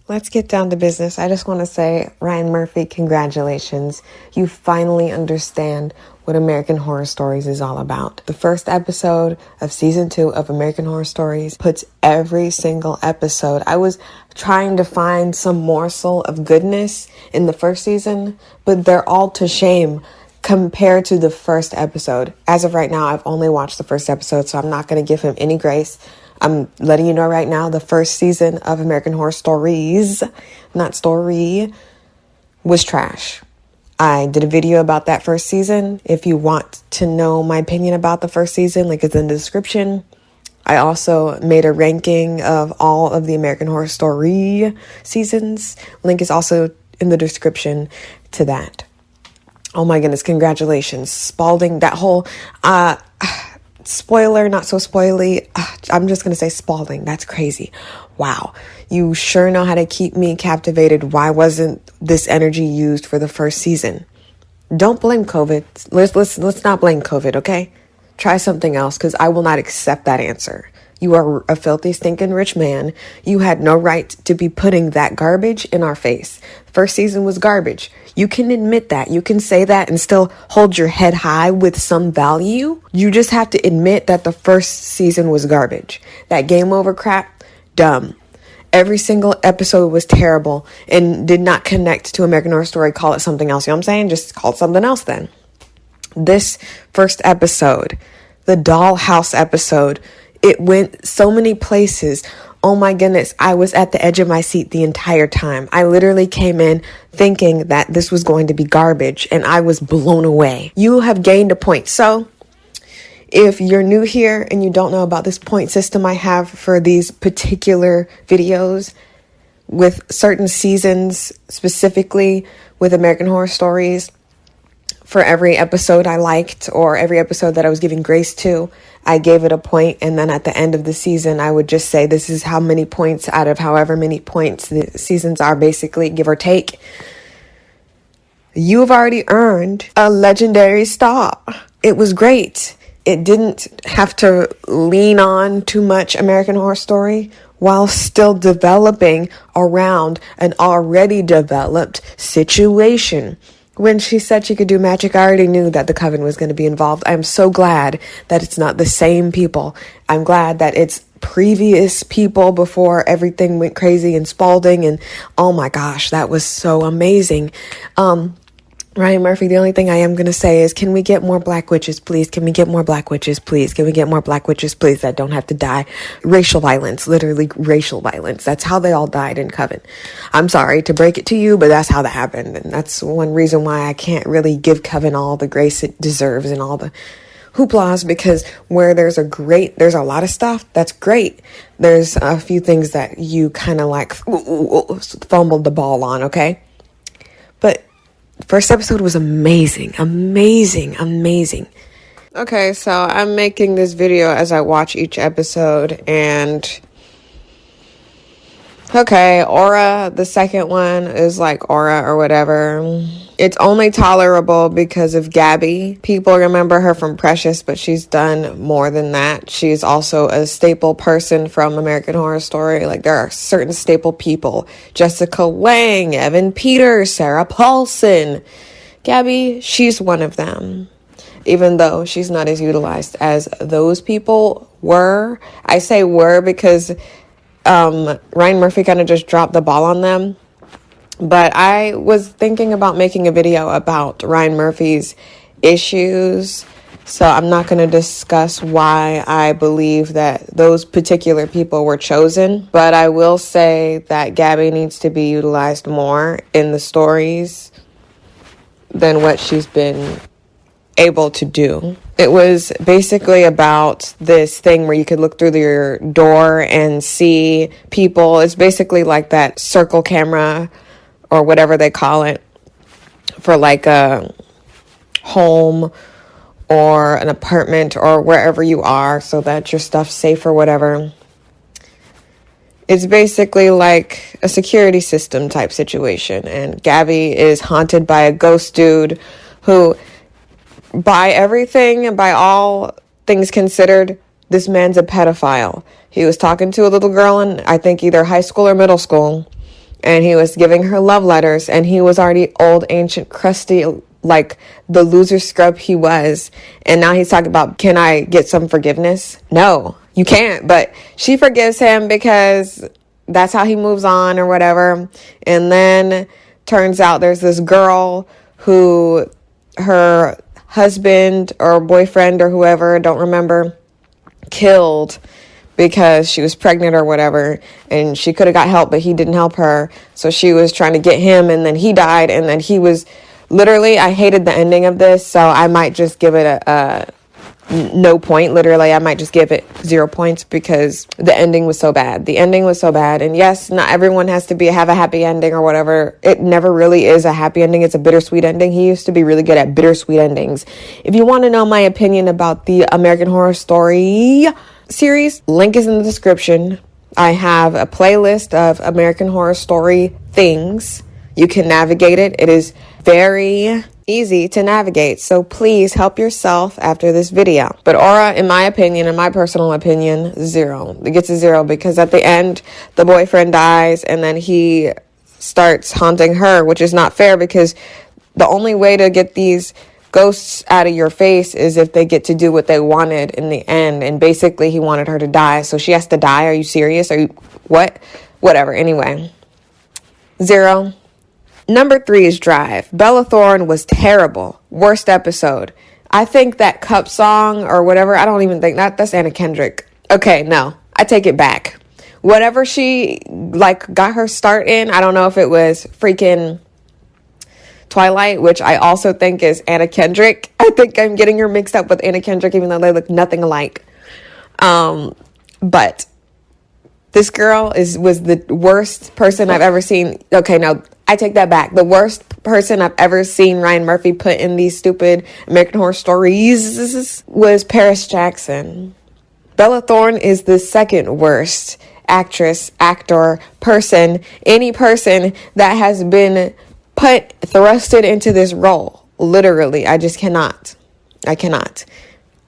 Let's get down to business. I just want to say, Ryan Murphy, congratulations. You finally understand what American Horror Stories is all about. The first episode of season 2 of American Horror Stories puts every single episode. I was trying to find some morsel of goodness in the first season, but they're all to shame compared to the first episode. As of right now, I've only watched the first episode, so I'm not going to give him any grace. I'm letting you know right now, the first season of American Horror Stories, not story, was trash. I did a video about that first season. If you want to know my opinion about the first season, link is in the description. I also made a ranking of all of the American Horror Story seasons. Link is also in the description to that. Oh my goodness, congratulations. Spalding, that whole... spoiler, not so spoily. I'm just going to say Spalding. That's crazy. Wow. You sure know how to keep me captivated. Why wasn't this energy used for the first season? Don't blame COVID. Let's not blame COVID, okay? Try something else, because I will not accept that answer. You are a filthy, stinking rich man. You had no right to be putting that garbage in our face. First season was garbage. You can admit that. You can say that and still hold your head high with some value. You just have to admit that the first season was garbage. That game over crap, dumb. Every single episode was terrible and did not connect to American Horror Story. Call it something else. You know what I'm saying? Just call it something else then. This first episode, the Dollhouse episode, it went so many places. Oh my goodness, I was at the edge of my seat the entire time. I literally came in thinking that this was going to be garbage, and I was blown away. You have gained a point. So if you're new here and you don't know about this point system I have for these particular videos with certain seasons, specifically with American Horror Stories, for every episode I liked or every episode that I was giving grace to, I gave it a point. And then at the end of the season, I would just say, this is how many points out of however many points the seasons are, basically, give or take. You've already earned a legendary star. It was great. It didn't have to lean on too much American Horror Story while still developing around an already developed situation. When she said she could do magic, I already knew that the coven was going to be involved. I'm so glad that it's not the same people. I'm glad that it's previous people before everything went crazy in Spalding. And oh my gosh, that was so amazing. Ryan Murphy, the only thing I am going to say is, can we get more black witches, please? Can we get more black witches, please? Can we get more black witches, please, that don't have to die? Racial violence, literally racial violence. That's how they all died in Coven. I'm sorry to break it to you, but that's how that happened. And that's one reason why I can't really give Coven all the grace it deserves and all the hooplas, because where there's a lot of stuff that's great. There's a few things that you kind of like fumbled the ball on, okay? But first episode was amazing. Okay, so I'm making this video as I watch each episode, and okay, Aura, the second one is like Aura or whatever. It's only tolerable because of Gabby. People remember her from Precious, but she's done more than that. She's also a staple person from American Horror Story. Like, there are certain staple people. Jessica Lange, Evan Peters, Sarah Paulson. Gabby, she's one of them. Even though she's not as utilized as those people were. I say were because Ryan Murphy kind of just dropped the ball on them. But I was thinking about making a video about Ryan Murphy's issues. So I'm not going to discuss why I believe that those particular people were chosen. But I will say that Gabby needs to be utilized more in the stories than what she's been able to do. It was basically about this thing where you could look through your door and see people. It's basically like that circle camera or whatever they call it for like a home or an apartment or wherever you are, so that your stuff's safe or whatever. It's basically like a security system type situation. And Gabby is haunted by a ghost dude who, by everything and by all things considered, this man's a pedophile. He was talking to a little girl in, I think, either high school or middle school. and he was giving her love letters, and he was already old, ancient, crusty, like the loser scrub he was. And now he's talking about, can I get some forgiveness? No, you can't. But she forgives him because that's how he moves on or whatever. And then turns out there's this girl who her husband or boyfriend or whoever, don't remember, killed because she was pregnant or whatever, and she could have got help, but he didn't help her. So she was trying to get him, and then he died, and then he was literally, I hated the ending of this, so I might just give it a no point. Literally, I might just give it 0 points because the ending was so bad. The ending was so bad. And yes, not everyone has to have a happy ending or whatever. It never really is a happy ending. It's a bittersweet ending. He used to be really good at bittersweet endings. If you want to know my opinion about the American Horror Story series, link is in the description. I have a playlist of American Horror Story things. You can navigate it. It is very easy to navigate. So please help yourself after this video. But Aura, in my opinion, in my personal opinion, 0. It gets a 0 because at the end, the boyfriend dies and then he starts haunting her, which is not fair because the only way to get these ghosts out of your face is if they get to do what they wanted in the end. And basically he wanted her to die. So she has to die. Are you serious? Are you what? Whatever. Anyway, 0. Number 3 is Drive. Bella Thorne was terrible. Worst episode. I think that Cup song or whatever, I don't even think that's Anna Kendrick. Okay, no, I take it back. Whatever she got her start in, I don't know if it was freaking Twilight, which I also think is Anna Kendrick. I think I'm getting her mixed up with Anna Kendrick, even though they look nothing alike. But this girl was the worst person I've ever seen. Okay, no, I take that back. The worst person I've ever seen Ryan Murphy put in these stupid American Horror Stories was Paris Jackson. Bella Thorne is the second worst actress, actor, person, any person that has been thrusted into this role. Literally, I just cannot. I cannot.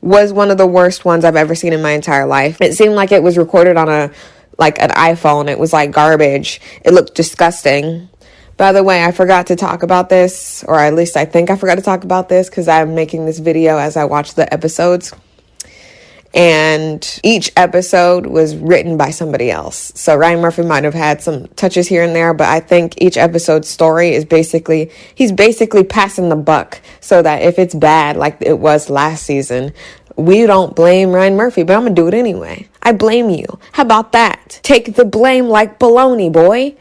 Was one of the worst ones I've ever seen in my entire life. It seemed like it was recorded on an iPhone. It was like garbage. It looked disgusting. By the way, I forgot to talk about this, or at least I think I forgot to talk about this because I'm making this video as I watch the episodes. And each episode was written by somebody else. So Ryan Murphy might have had some touches here and there, but I think each episode's story is he's basically passing the buck so that if it's bad, like it was last season, we don't blame Ryan Murphy, but I'm going to do it anyway. I blame you. How about that? Take the blame like baloney, boy.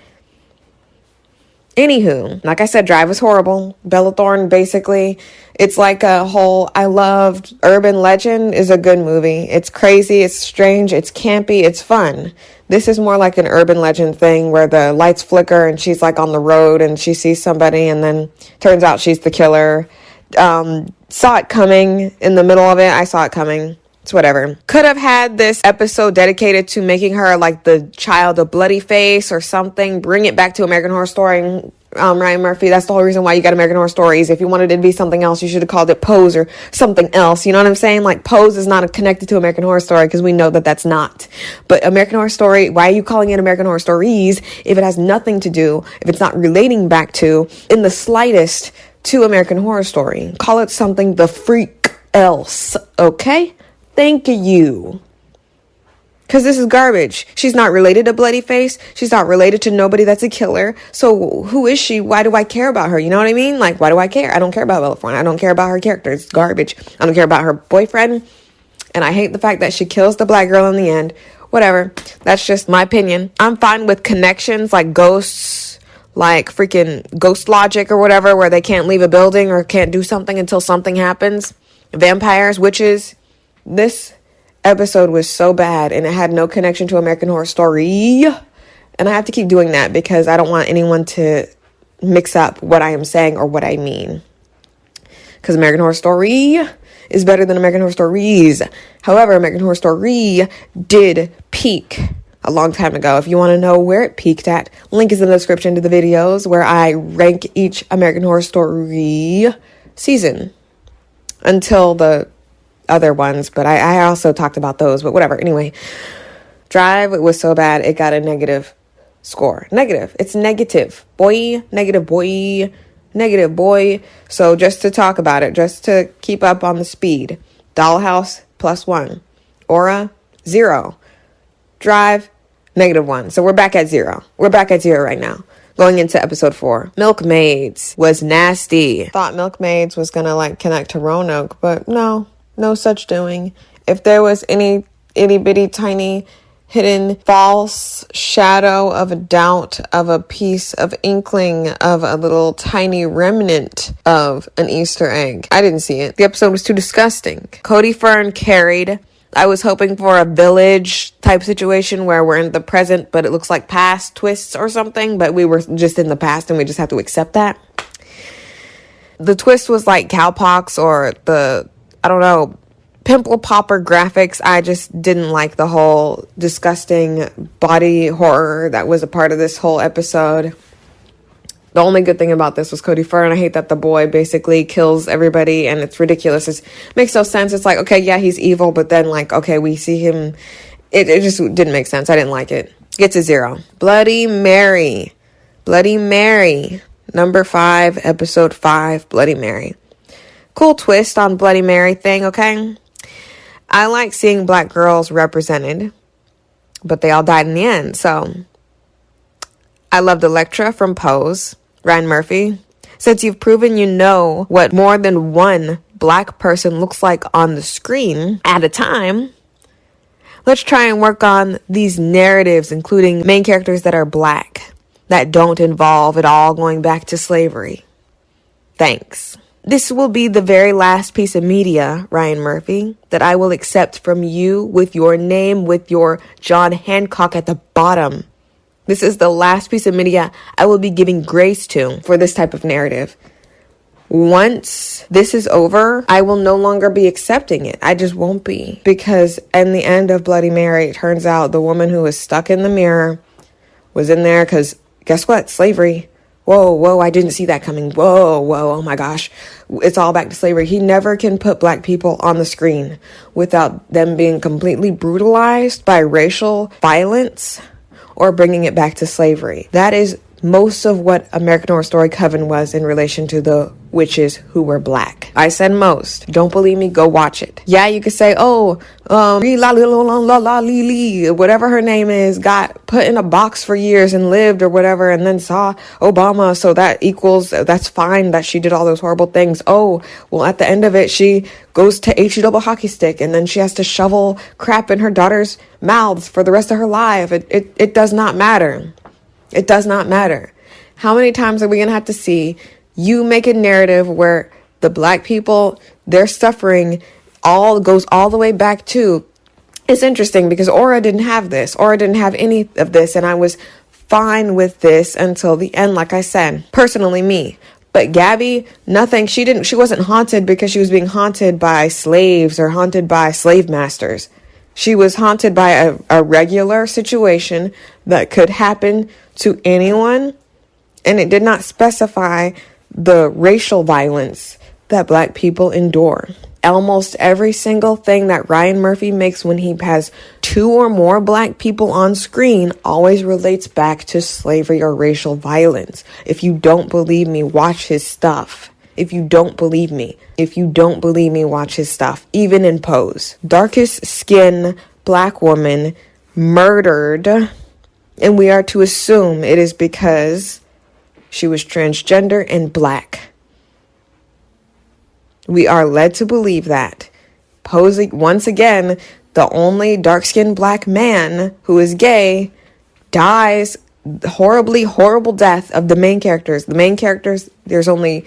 Anywho, like I said, Drive was horrible. Bella Thorne, basically, it's like a whole, I loved Urban Legend is a good movie. It's crazy, it's strange, it's campy, it's fun. This is more like an Urban Legend thing where the lights flicker and she's like on the road and she sees somebody and then turns out she's the killer. Saw it coming in the middle of it. I saw it coming. It's whatever. Could have had this episode dedicated to making her like the child of bloody face or something. Bring it back to American Horror Story. Ryan Murphy, that's the whole reason why you got American Horror Stories. If you wanted it to be something else, you should have called it Pose or something else. You know what I'm saying? Like Pose is not connected to American Horror Story because we know that that's not. But American Horror Story, why are you calling it American Horror Stories if it has nothing to do, if it's not relating back to, in the slightest, to American Horror Story? Call it something the freak else, okay? Thank you. Because this is garbage. She's not related to Bloody Face. She's not related to nobody that's a killer. So who is she? Why do I care about her? You know what I mean? Like, why do I care? I don't care about Bella Thorne. I don't care about her character. It's garbage. I don't care about her boyfriend. And I hate the fact that she kills the black girl in the end. Whatever. That's just my opinion. I'm fine with connections like ghosts, like freaking ghost logic or whatever, where they can't leave a building or can't do something until something happens. Vampires, witches. This episode was so bad and it had no connection to American Horror Story. And I have to keep doing that because I don't want anyone to mix up what I am saying or what I mean. Because American Horror Story is better than American Horror Stories. However, American Horror Story did peak a long time ago. If you want to know where it peaked at, link is in the description to the videos where I rank each American Horror Story season until the other ones, but I also talked about those, but whatever. Anyway, Drive, it was so bad it got a score. Negative. It's negative. Boy, negative boy, negative boy. So just to talk about it, just to keep up on the speed. Dollhouse, +1. Aura, 0. Drive, -1. So we're back at 0. We're back at 0 right now. Going into episode 4. Milkmaids was nasty. Thought Milkmaids was gonna like connect to Roanoke, but no such doing. If there was any itty bitty tiny hidden false shadow of a doubt of a piece of inkling of a little tiny remnant of an Easter egg, I didn't see it. The episode was too disgusting. Cody Fern carried. I was hoping for a village type situation where we're in the present, but it looks like past twists or something, but we were just in the past and we just have to accept that. The twist was like cowpox or pimple popper graphics. I just didn't like the whole disgusting body horror that was a part of this whole episode. The only good thing about this was Cody Fern. I hate that the boy basically kills everybody and it's ridiculous. It makes no sense. It's like, okay, yeah, he's evil, but then like, okay, we see him. It just didn't make sense. I didn't like it. Gets a 0. Bloody Mary. Bloody Mary. Number 5, episode 5, Bloody Mary. Cool twist on Bloody Mary thing, okay? I like seeing black girls represented, but they all died in the end, so I loved Elektra from Pose. Ryan Murphy, since you've proven you know what more than one black person looks like on the screen at a time, let's try and work on these narratives, including main characters that are black, that don't involve it all going back to slavery. Thanks. This will be the very last piece of media, Ryan Murphy, that I will accept from you with your name, with your John Hancock at the bottom. This is the last piece of media I will be giving grace to for this type of narrative. Once this is over, I will no longer be accepting it. I just won't be. Because in the end of Bloody Mary, it turns out the woman who was stuck in the mirror was in there because, guess what? Slavery. Whoa, I didn't see that coming. Whoa, oh my gosh. It's all back to slavery. He never can put black people on the screen without them being completely brutalized by racial violence or bringing it back to slavery. That is most of what American Horror Story Coven was in relation to the witches who were black. I said most. Don't believe me? Go watch it. Yeah, you could say, whatever her name is, got put in a box for years and lived or whatever, and then saw Obama, so that's fine that she did all those horrible things. Oh, well, at the end of it, she goes to H-double hockey stick, and then she has to shovel crap in her daughter's mouths for the rest of her life. It does not matter. It does not matter. How many times are we going to have to see you make a narrative where the black people, their suffering goes all the way back to... It's interesting because Aura didn't have this. Aura didn't have any of this, and I was fine with this until the end, like I said. Personally, me. But Gabby, nothing. She wasn't haunted because she was being haunted by slaves or haunted by slave masters. She was haunted by a regular situation that could happen to anyone, and it did not specify the racial violence that black people endure. Almost every single thing that Ryan Murphy makes when he has 2 or more black people on screen always relates back to slavery or racial violence. If you don't believe me, watch his stuff. If you don't believe me, watch his stuff. Even in Pose. Darkest skin black woman murdered, and we are to assume it is because she was transgender and black. We are led to believe that. Pose, once again, the only dark-skinned black man who is gay dies horrible death of the main characters. The main characters, there's only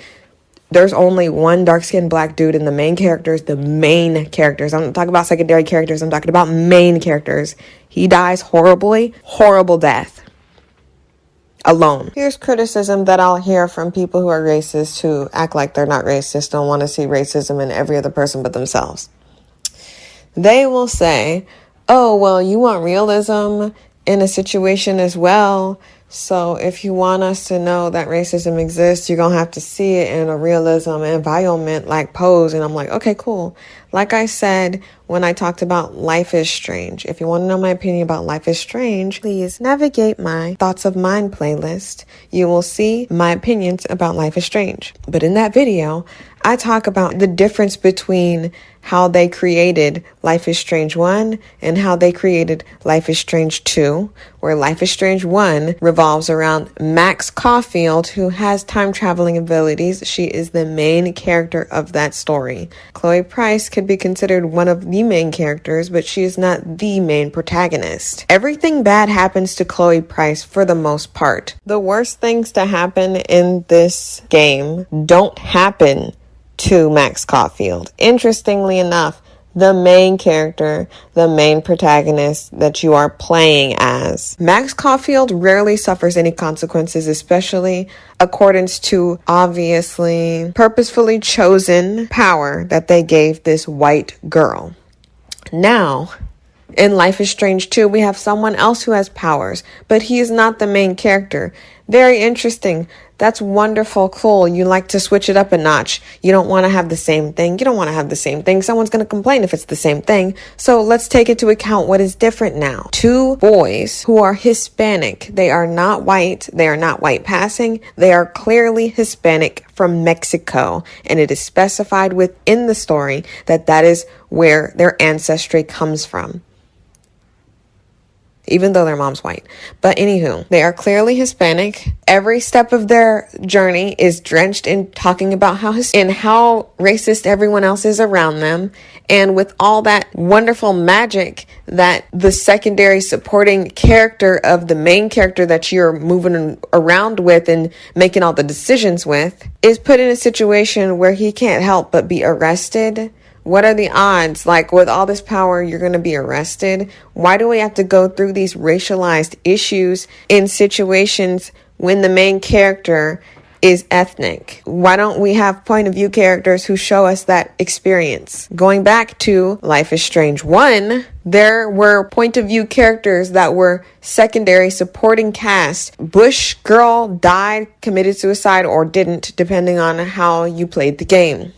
one dark-skinned black dude in the main characters. I'm not talking about secondary characters. I'm talking about main characters. He dies horrible death. Alone. Here's criticism that I'll hear from people who are racist who act like they're not racist, don't want to see racism in every other person but themselves. They will say, oh, well, you want realism in a situation as well. So if you want us to know that racism exists, you're going to have to see it in a realism environment like Pose. And I'm like, okay, cool. Like I said when I talked about Life is Strange, if you want to know my opinion about Life is Strange, please navigate my Thoughts of Mine playlist. You will see my opinions about Life is Strange. But in that video, I talk about the difference between how they created Life is Strange 1 and how they created Life is Strange 2, where Life is Strange 1 revolves around Max Caulfield, who has time traveling abilities. She is the main character of that story. Chloe Price could be considered one of the main characters, but she is not the main protagonist. Everything bad happens to Chloe Price for the most part. The worst things to happen in this game don't happen to Max Caulfield. Interestingly enough, the main character, the main protagonist that you are playing as, Max Caulfield rarely suffers any consequences, especially accordance to obviously purposefully chosen power that they gave this white girl. Now, in Life is Strange 2, we have someone else who has powers, but he is not the main character. Very interesting. That's wonderful, cool. You like to switch it up a notch. You don't want to have the same thing. You don't want to have the same thing. Someone's going to complain if it's the same thing. So let's take into account what is different now. Two boys who are Hispanic. They are not white. They are not white passing. They are clearly Hispanic from Mexico. And it is specified within the story that that is where their ancestry comes from, even though their mom's white. But anywho, they are clearly Hispanic. Every step of their journey is drenched in talking about how racist everyone else is around them. And with all that wonderful magic that the secondary supporting character of the main character that you're moving around with and making all the decisions with is put in a situation where he can't help but be arrested. What are the odds? Like, with all this power, you're going to be arrested? Why do we have to go through these racialized issues in situations when the main character is ethnic? Why don't we have point of view characters who show us that experience? Going back to Life is Strange 1, there were point of view characters that were secondary supporting cast. Bush girl died, committed suicide, or didn't, depending on how you played the game.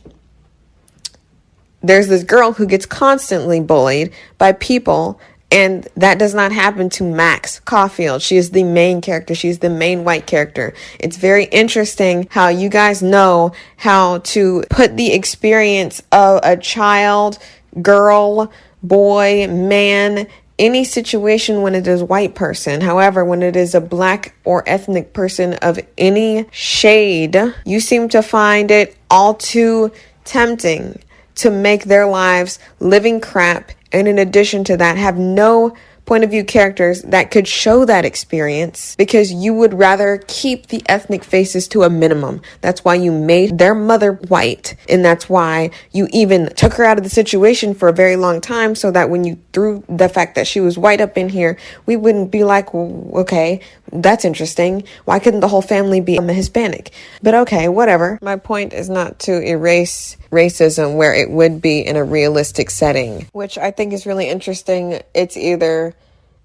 There's this girl who gets constantly bullied by people, and that does not happen to Max Caulfield. She is the main character. She's the main white character. It's very interesting how you guys know how to put the experience of a child, girl, boy, man, any situation when it is white person. However, when it is a black or ethnic person of any shade, you seem to find it all too tempting to make their lives living crap, and in addition to that, have no point of view characters that could show that experience, because you would rather keep the ethnic faces to a minimum. That's why you made their mother white, and that's why you even took her out of the situation for a very long time, so that when you threw the fact that she was white up in here, we wouldn't be like, well, okay, that's interesting. Why couldn't the whole family be Hispanic? But okay, whatever. My point is not to erase racism where it would be in a realistic setting, which I think is really interesting. It's either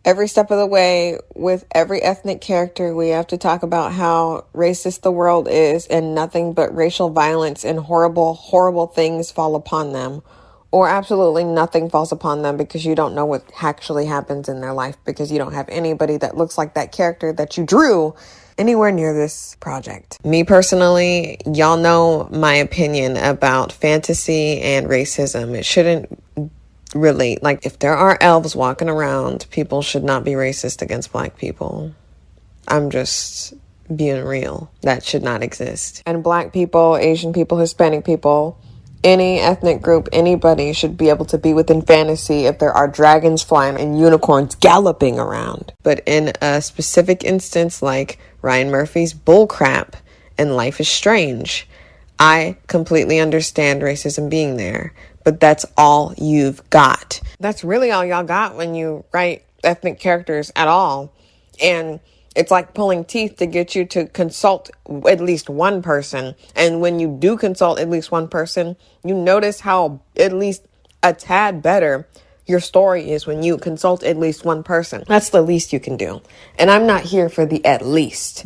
every step of the way with every ethnic character, we have to talk about how racist the world is and nothing but racial violence and horrible, horrible things fall upon them. Or absolutely nothing falls upon them because you don't know what actually happens in their life, because you don't have anybody that looks like that character that you drew anywhere near this project. Me personally, y'all know my opinion about fantasy and racism. It shouldn't relate. Like, if there are elves walking around, people should not be racist against black people. I'm just being real. That should not exist. And black people, Asian people, Hispanic people, any ethnic group, anybody should be able to be within fantasy if there are dragons flying and unicorns galloping around. But in a specific instance like Ryan Murphy's bullcrap and Life is Strange, I completely understand racism being there, but that's all you've got. That's really all y'all got when you write ethnic characters at all. And it's like pulling teeth to get you to consult at least one person. And when you do consult at least one person, you notice how at least a tad better your story is when you consult at least one person. That's the least you can do. And I'm not here for the at least.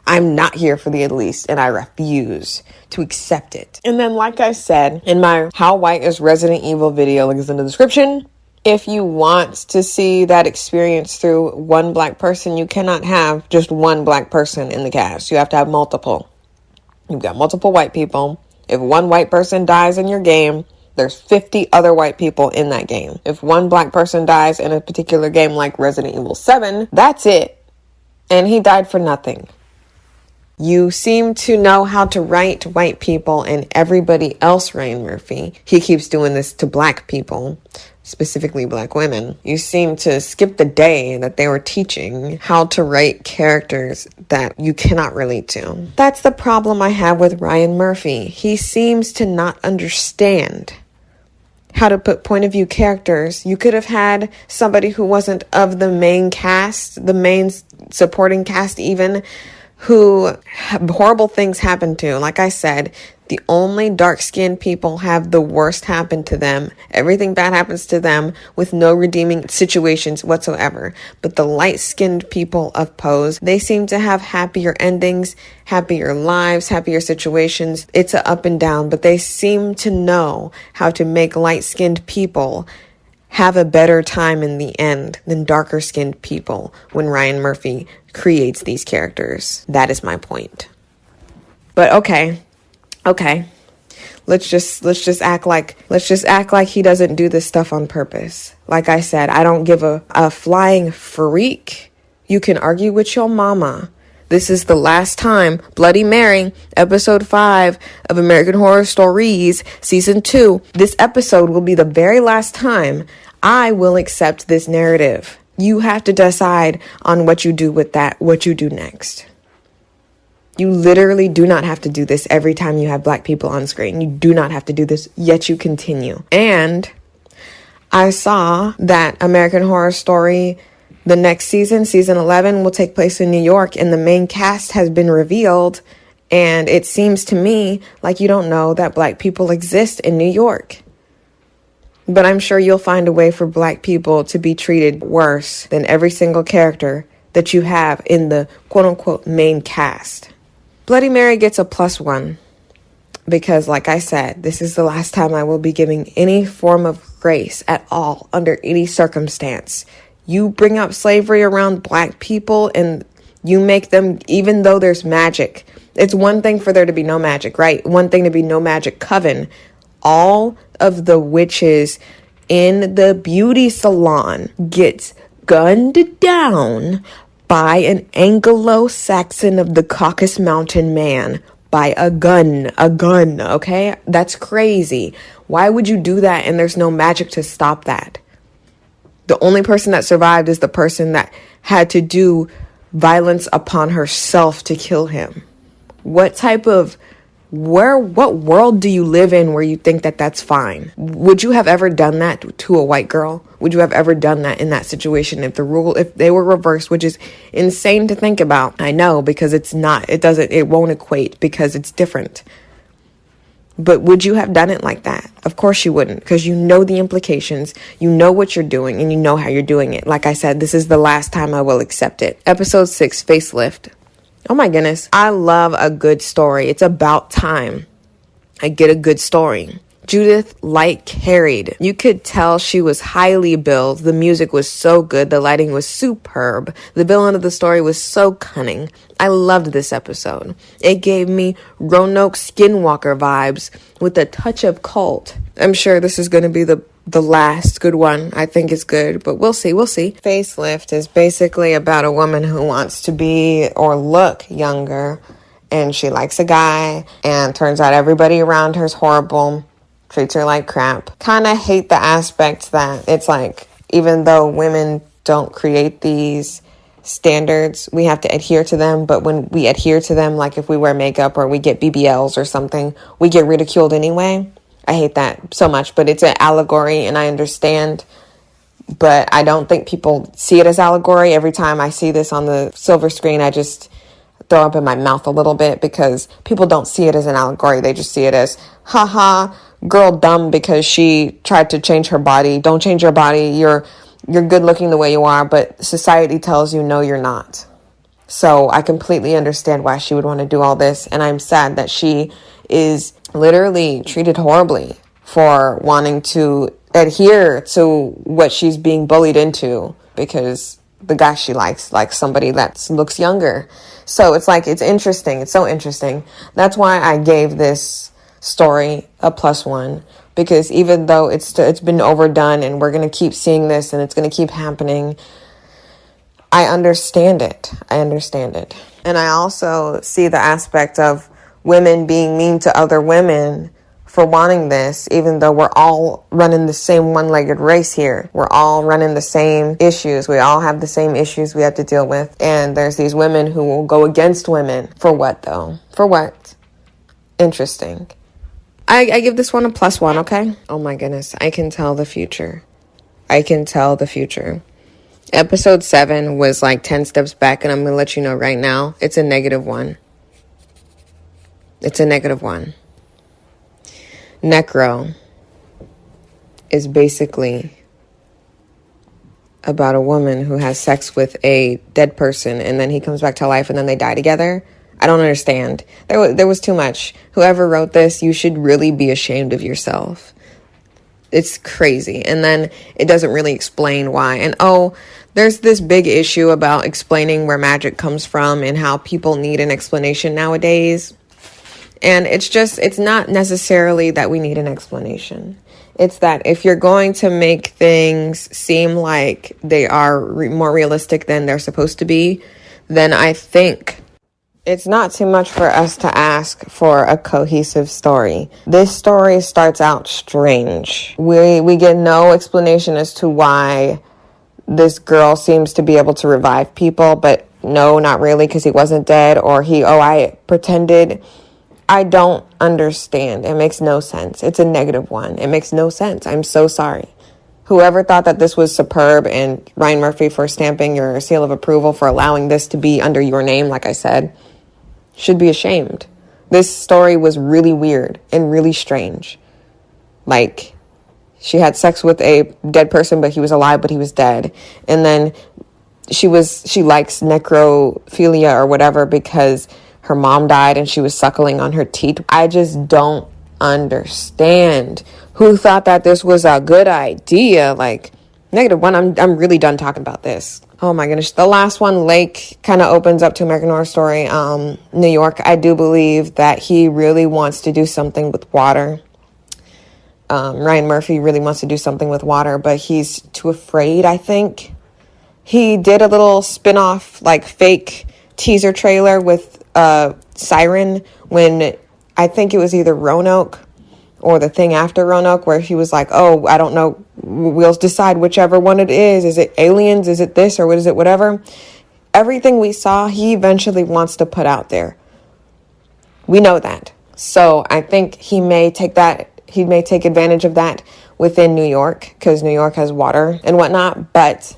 I'm not here for the at least, and I refuse to accept it. And then, like I said, in my How White is Resident Evil video, link is in the description. If you want to see that experience through one black person, you cannot have just one black person in the cast. You have to have multiple. You've got multiple white people. If one white person dies in your game, there's 50 other white people in that game. If one black person dies in a particular game like Resident Evil 7, that's it. And he died for nothing. You seem to know how to write white people and everybody else, Ryan Murphy. He keeps doing this to black people, specifically black women. You seem to skip the day that they were teaching how to write characters that you cannot relate to. That's the problem I have with Ryan Murphy. He seems to not understand how to put point of view characters. You could have had somebody who wasn't of the main cast, the main supporting cast even, who horrible things happen to. Like I said, the only dark-skinned people have the worst happen to them. Everything bad happens to them with no redeeming situations whatsoever. But the light-skinned people of Pose, they seem to have happier endings, happier lives, happier situations. It's a up and down, but they seem to know how to make light-skinned people have a better time in the end than darker-skinned people when Ryan Murphy creates these characters. That is my point. But okay. Let's just act like he doesn't do this stuff on purpose. Like I said, I don't give a flying freak. You can argue with your mama. This is the last time Bloody Mary, episode 5 of American Horror Stories, season 2. This episode will be the very last time I will accept this narrative. You have to decide on what you do with that, what you do next. You literally do not have to do this every time you have black people on screen. You do not have to do this, yet you continue. And I saw that American Horror Story, the next season, season 11, will take place in New York, and the main cast has been revealed. And it seems to me like you don't know that black people exist in New York. But I'm sure you'll find a way for black people to be treated worse than every single character that you have in the quote-unquote main cast. Bloody Mary gets a +1 because, like I said, this is the last time I will be giving any form of grace at all under any circumstance. You bring up slavery around black people and you make them, even though there's magic. It's one thing for there to be no magic, right? One thing to be no magic coven. All of the witches in the beauty salon gets gunned down by an Anglo-Saxon of the Caucasus Mountain man. By a gun, okay? That's crazy. Why would you do that and there's no magic to stop that? The only person that survived is the person that had to do violence upon herself to kill him. What world do you live in where you think that that's fine? Would you have ever done that to a white girl? Would you have ever done that in that situation if they were reversed, which is insane to think about? I know, because it won't equate because it's different. But would you have done it like that? Of course you wouldn't, because you know the implications, you know what you're doing, and you know how you're doing it. Like I said, this is the last time I will accept it. Episode 6, Facelift. Oh my goodness. I love a good story. It's about time I get a good story. Judith Light carried. You could tell she was highly billed. The music was so good. The lighting was superb. The villain of the story was so cunning. I loved this episode. It gave me Roanoke Skinwalker vibes with a touch of cult. I'm sure this is going to be the last good one. I think it's good, but we'll see. Facelift is basically about a woman who wants to be or look younger, and she likes a guy, and turns out everybody around her is horrible, treats her like crap. Kind of hate the aspect that it's like, even though women don't create these standards, we have to adhere to them, but when we adhere to them, like if we wear makeup or we get BBLs or something, we get ridiculed anyway. I hate that so much, but it's an allegory and I understand, but I don't think people see it as allegory. Every time I see this on the silver screen, I just throw up in my mouth a little bit because people don't see it as an allegory. They just see it as, haha, girl dumb because she tried to change her body. Don't change your body. You're good looking the way you are, but society tells you no, you're not. So I completely understand why she would want to do all this. And I'm sad that she is literally treated horribly for wanting to adhere to what she's being bullied into, because the guy she likes somebody that looks younger. So it's like, it's interesting. It's so interesting. That's why I gave this story a +1, because even though it's been overdone and we're going to keep seeing this and it's going to keep happening, I understand it. And I also see the aspect of women being mean to other women for wanting this, even though we're all running the same one-legged race here. We're all running the same issues. We all have the same issues we have to deal with. And there's these women who will go against women. For what, though? For what? Interesting. I give this one a +1, okay? Oh my goodness. I can tell the future. Episode 7 was like 10 steps back, and I'm going to let you know right now, it's a -1. It's a -1. Necro is basically about a woman who has sex with a dead person, and then he comes back to life, and then they die together. I don't understand. There was too much. Whoever wrote this, you should really be ashamed of yourself. It's crazy. And then it doesn't really explain why. And there's this big issue about explaining where magic comes from and how people need an explanation nowadays. And it's not necessarily that we need an explanation. It's that if you're going to make things seem like they are more realistic than they're supposed to be, then I think it's not too much for us to ask for a cohesive story. This story starts out strange. We get no explanation as to why this girl seems to be able to revive people, but no, not really, because he wasn't dead, or I pretended. I don't understand. It makes no sense. It's a -1. It makes no sense. I'm so sorry. Whoever thought that this was superb, and Ryan Murphy for stamping your seal of approval for allowing this to be under your name, like I said, should be ashamed. This story was really weird and really strange. Like, she had sex with a dead person, but he was alive, but he was dead. And then she likes necrophilia or whatever because her mom died and she was suckling on her teeth. I just don't understand. Who thought that this was a good idea? Like, -1, I'm really done talking about this. Oh my goodness. The last one, Lake, kind of opens up to American Horror Story, New York. I do believe that he really wants to do something with water. Ryan Murphy really wants to do something with water, but he's too afraid, I think. He did a little spin-off, like, fake teaser trailer with Siren when I think it was either Roanoke or the thing after Roanoke, where he was like, oh, I don't know, we'll decide whichever one it is. Is it aliens? Is it this? Or what is it? Whatever. Everything we saw, he eventually wants to put out there. We know that. So I think he may take advantage of that within New York, because New York has water and whatnot. But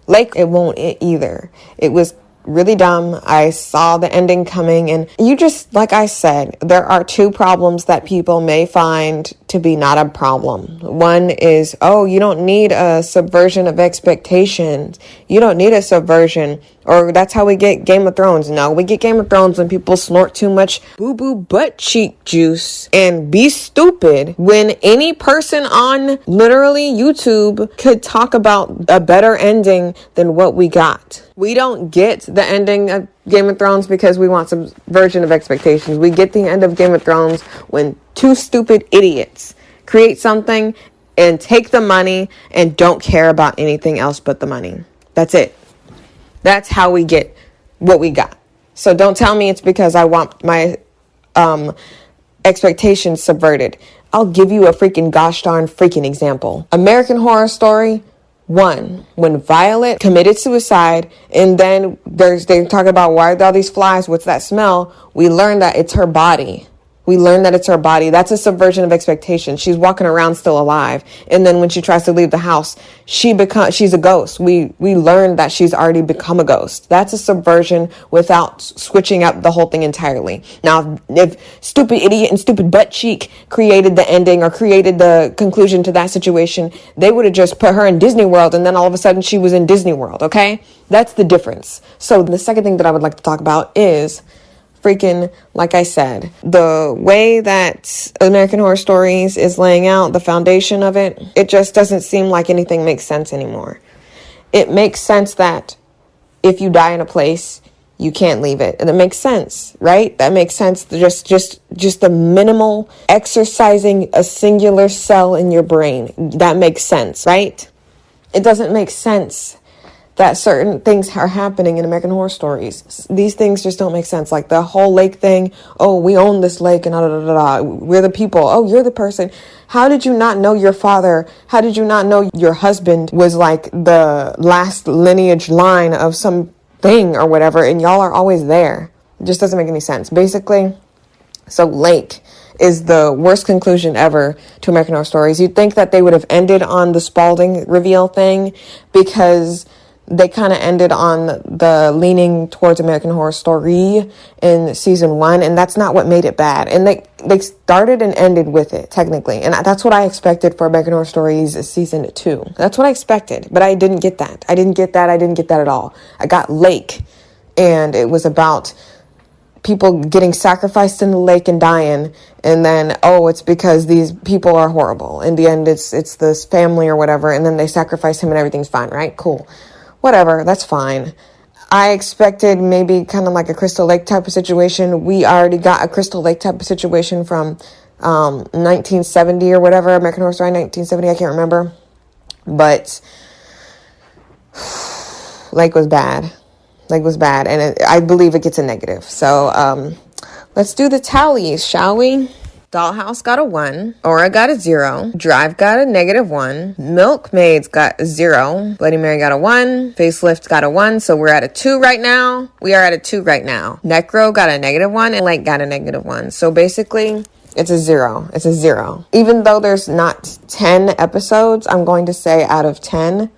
Lake, it won't either. It was really dumb. I saw the ending coming, and like I said, there are two problems that people may find to be not a problem. One is, you don't need a subversion of expectations. You don't need a subversion, or that's how we get Game of Thrones. No, we get Game of Thrones when people snort too much boo-boo butt cheek juice and be stupid, when any person on literally YouTube could talk about a better ending than what we got. We don't get the ending of Game of Thrones because we want some version of expectations. We get the end of Game of Thrones when two stupid idiots create something and take the money and don't care about anything else but the money. That's it. That's how we get what we got. So don't tell me it's because I want my expectations subverted. I'll give you a freaking gosh darn freaking example. American Horror Story 1, when Violet committed suicide, and then they talk about why are all these flies, what's that smell? We learned that it's her body. We learn that it's her body. That's a subversion of expectation. She's walking around still alive. And then when she tries to leave the house, she's a ghost. We learn that she's already become a ghost. That's a subversion without switching up the whole thing entirely. Now, if stupid idiot and stupid butt cheek created the ending or created the conclusion to that situation, they would have just put her in Disney World and then all of a sudden she was in Disney World, okay? That's the difference. So the second thing that I would like to talk about is freaking, like I said, the way that American Horror Stories is laying out, the foundation of it, it just doesn't seem like anything makes sense anymore. It makes sense that if you die in a place, you can't leave it. And it makes sense, right? That makes sense. Just the minimal exercising a singular cell in your brain. That makes sense, right? It doesn't make sense that certain things are happening in American Horror Stories. These things just don't make sense. Like the whole lake thing. Oh, we own this lake and da da da da. We're the people. Oh, you're the person. How did you not know your father? How did you not know your husband was like the last lineage line of some thing or whatever? And y'all are always there. It just doesn't make any sense. Basically, so lake is the worst conclusion ever to American Horror Stories. You'd think that they would have ended on the Spalding reveal thing because they kind of ended on the leaning towards American Horror Story in season 1, and that's not what made it bad. And they started and ended with it, technically. And that's what I expected for American Horror Stories season 2. That's what I expected, but I didn't get that. I didn't get that at all. I got Lake, and it was about people getting sacrificed in the lake and dying, and then, oh, it's because these people are horrible. In the end, it's this family or whatever, and then they sacrifice him and everything's fine, right? Cool. Whatever, that's fine. I expected maybe kind of like a Crystal Lake type of situation. We already got a Crystal Lake type of situation from 1970 or whatever, American Horror Story 1970, I can't remember. But Lake was bad. And I believe it gets a negative. So let's do the tallies, shall we? Dollhouse got a 1. Aura got a 0. Drive got a -1. Milkmaids got a 0. Bloody Mary got a 1. Facelift got a 1. So we're at a 2 right now. We are at a 2 right now. Necro got a -1 and Lake got a -1. So basically, it's a 0. It's a 0. Even though there's not 10 episodes, I'm going to say out of 10,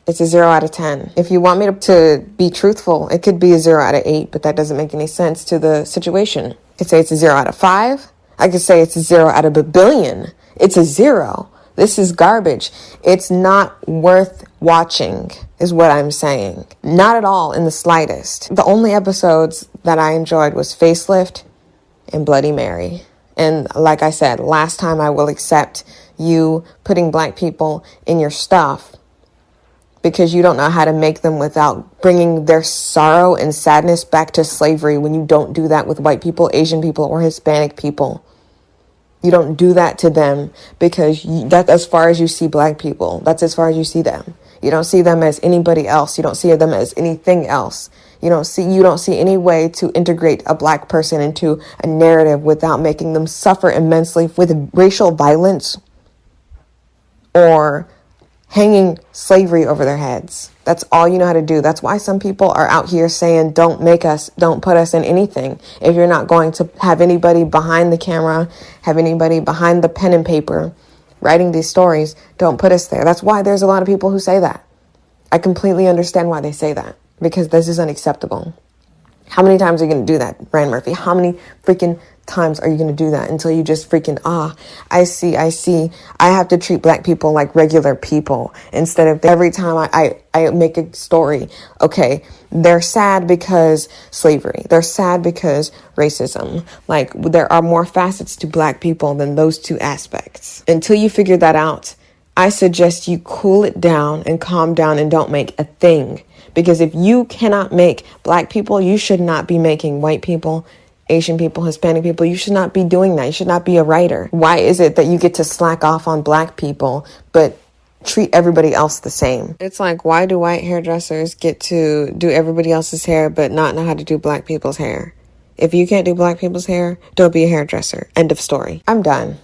it's a 0 out of 10. If you want me to be truthful, it could be a 0 out of 8, but that doesn't make any sense to the situation. I could say it's a 0 out of 5. I could say it's a 0 out of a billion. It's a 0. This is garbage. It's not worth watching, is what I'm saying. Not at all, in the slightest. The only episodes that I enjoyed was Facelift and Bloody Mary. And like I said, last time I will accept you putting black people in your stuff because you don't know how to make them without bringing their sorrow and sadness back to slavery when you don't do that with white people, Asian people, or Hispanic people. You don't do that to them because that's as far as you see black people. That's as far as you see them. You don't see them as anybody else. You don't see them as anything else. You don't see any way to integrate a black person into a narrative without making them suffer immensely with racial violence or hanging slavery over their heads. That's all you know how to do. That's why some people are out here saying, don't put us in anything. If you're not going to have anybody behind the camera, have anybody behind the pen and paper writing these stories, don't put us there. That's why there's a lot of people who say that. I completely understand why they say that, because this is unacceptable. How many times are you going to do that, Brian Murphy? How many freaking times are you going to do that until you just freaking, I see. I have to treat black people like regular people instead of every time I make a story. Okay, they're sad because slavery. They're sad because racism. Like, there are more facets to black people than those two aspects. Until you figure that out, I suggest you cool it down and calm down and don't make a thing. Because if you cannot make black people, you should not be making white people, Asian people, Hispanic people. You should not be doing that. You should not be a writer. Why is it that you get to slack off on black people, but treat everybody else the same? It's like, why do white hairdressers get to do everybody else's hair, but not know how to do black people's hair? If you can't do black people's hair, don't be a hairdresser. End of story. I'm done.